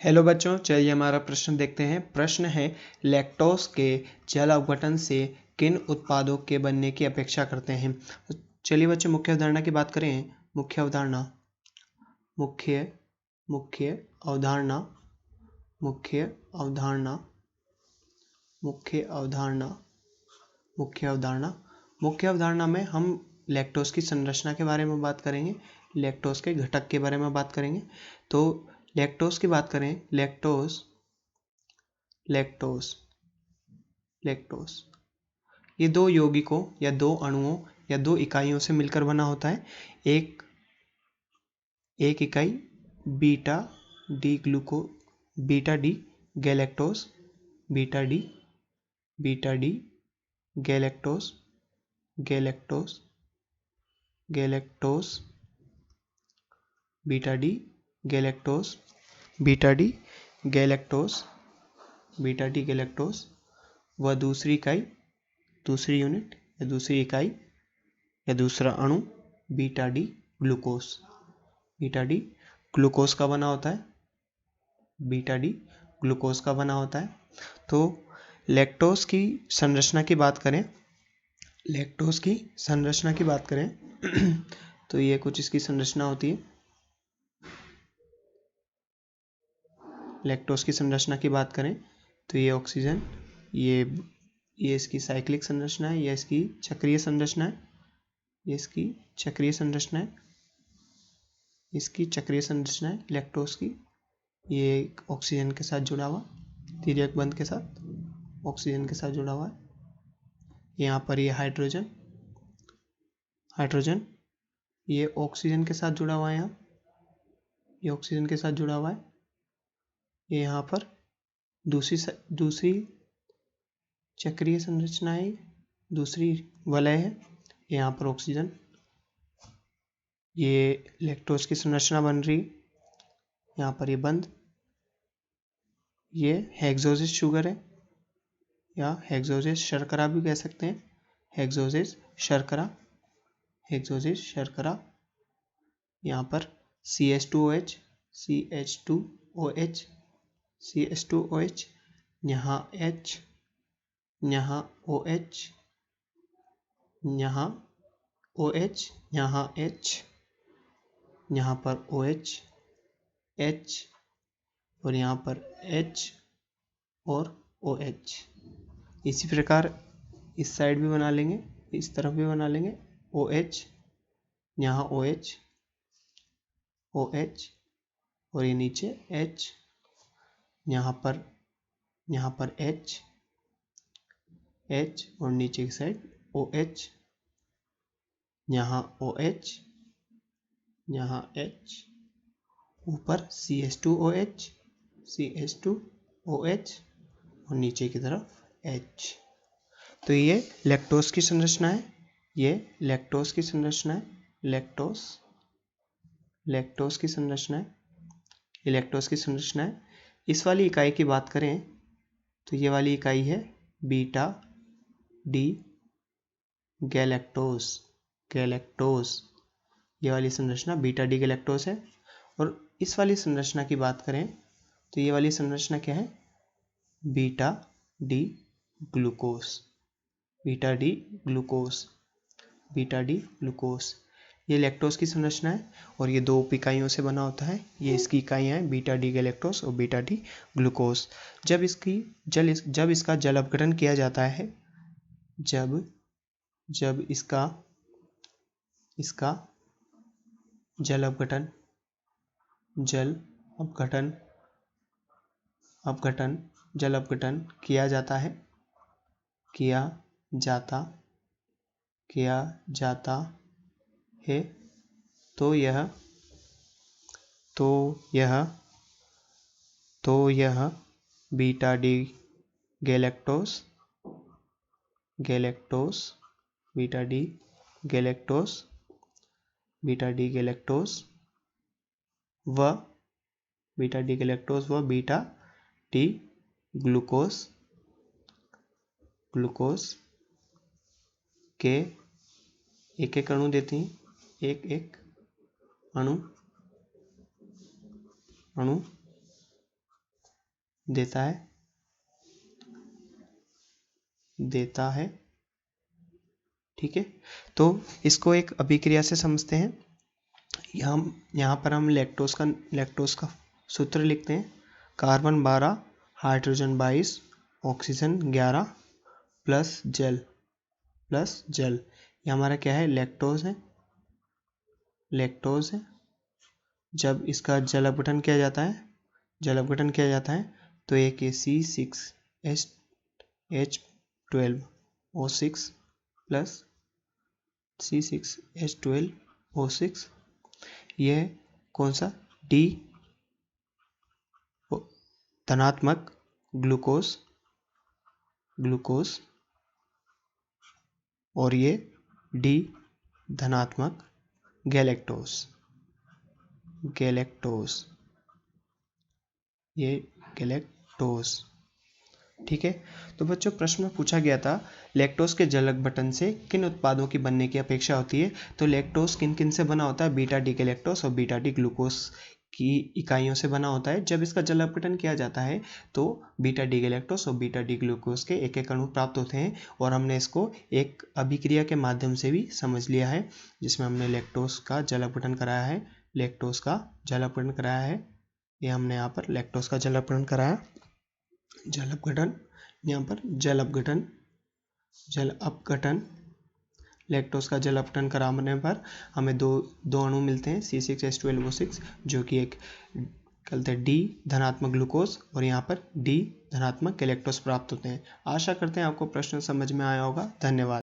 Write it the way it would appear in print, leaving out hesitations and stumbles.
Hello बच्चों, चलिए हमारा प्रश्न देखते हैं। प्रश्न है, लैक्टोज के जल अपघटन से किन उत्पादों के बनने की अपेक्षा करते हैं। चलिए बच्चों, मुख्य अवधारणा की बात करें। मुख्य अवधारणा मुख्य मुख्य अवधारणा मुख्य अवधारणा मुख्य अवधारणा मुख्य अवधारणा मुख्य अवधारणा में हम लैक्टोज की संरचना के बारे में बात करेंगे, लैक्टोज के घटक के बारे में बात करेंगे। तो लैक्टोज की बात करें, लैक्टोज लैक्टोज लैक्टोज ये दो यौगिकों या दो अणुओं या दो इकाइयों से मिलकर बना होता है। एक इकाई beta D galactose beta D galactose galactose galactose beta D galactose beta D galactose व दूसरी इकाई, दूसरी यूनिट या दूसरी इकाई या दूसरा अणु बीटा डी ग्लूकोज का बना होता है। बीटा डी ग्लूकोज का बना होता है। तो लैक्टोज की संरचना की बात करें, तो ये कुछ इसकी संरचना होती है। लैक्टोज की संरचना की बात करें तो ये ऑक्सीजन, ये इसकी साइक्लिक संरचना है, या इसकी चक्रीय संरचना है, इसकी चक्रीय संरचना है लैक्टोज की। ये ऑक्सीजन के साथ जुड़ा हुआ, तिर्यक बंध के साथ ऑक्सीजन के साथ जुड़ा हुआ है। यहाँ पर ये हाइड्रोजन ये ऑक्सीजन के साथ जुड़ा हुआ है। ये ऑक्सीजन के साथ जुड़ा हुआ है। ये यहाँ पर दूसरी चक्रीय संरचना है, दूसरी वलय है। यहाँ पर ऑक्सीजन, ये लैक्टोज की संरचना बन रही है। यहाँ पर ये बंध, ये हेक्सोजेस शुगर है या हेक्सोजेस शर्करा भी कह सकते हैं। हेक्सोजेस शर्करा यहाँ पर CH2OH यहाँ H, यहाँ OH, यहाँ OH, यहाँ H, यहाँ पर OH, H और यहाँ पर H और OH। इसी प्रकार इस साइड भी बना लेंगे, इस तरफ भी बना लेंगे। OH, यहाँ OH और ये नीचे H, यहाँ पर H और नीचे की साइड OH, यहाँ OH, यहाँ H, ऊपर CH2OH और नीचे की तरफ H। तो ये लैक्टोज की संरचना है। लैक्टोज की संरचना है। इस वाली इकाई की बात करें तो ये वाली इकाई है बीटा डी गैलेक्टोज। ये वाली संरचना बीटा डी गैलेक्टोज है। और इस वाली संरचना की बात करें तो ये वाली संरचना क्या है, बीटा डी ग्लूकोज। ये लैक्टोज की संरचना है और ये दो उप इकाइयों से बना होता है। ये इसकी इकाइयाँ हैं बीटा डी गैलेक्टोज और बीटा डी ग्लूकोज। जब इसका जल अपघटन किया जाता है, जब इसका जल अपघटन किया जाता है तो यह beta D galactose beta D galactose व बीटा डी ग्लूकोज के एक अणु देती हैं, एक अणु देता है। ठीक है, तो इसको एक अभिक्रिया से समझते हैं। यहाँ पर हम लैक्टोज का सूत्र लिखते हैं। कार्बन 12, हाइड्रोजन 22, ऑक्सीजन 11 प्लस जल ये हमारा क्या है, लैक्टोज है। जब इसका जल अपघटन किया जाता है तो एक C6H12O6 प्लस C6H12O6, यह कौन सा, डी धनात्मक ग्लूकोज और ये डी धनात्मक गैलेक्टोज, ये गैलेक्टोज। ठीक है, तो बच्चों प्रश्न में पूछा गया था लैक्टोज के जल अपघटन से किन उत्पादों की बनने की अपेक्षा होती है। तो लैक्टोज किन किन से बना होता है, बीटा डी गैलेक्टोज और बीटा डी ग्लूकोज की इकाइयों से बना होता है। जब इसका जल अपघटन किया जाता है तो बीटा डी गैलेक्टोज और बीटा डी ग्लूकोज के एक एक अणु प्राप्त होते हैं, और हमने इसको एक अभिक्रिया के माध्यम से भी समझ लिया है, जिसमें हमने लैक्टोज का जल अपघटन कराया है। ये हमने यहाँ पर लैक्टोज का जल अपघटन कराया, यहाँ पर जल अपघटन लैक्टोज का जल अपघटन कराने पर हमें दो अणु मिलते हैं C6H12O6, जो कि एक कहते हैं डी धनात्मक ग्लूकोज, और यहाँ पर डी धनात्मक गैलेक्टोज प्राप्त होते हैं। आशा करते हैं आपको प्रश्न समझ में आया होगा। धन्यवाद।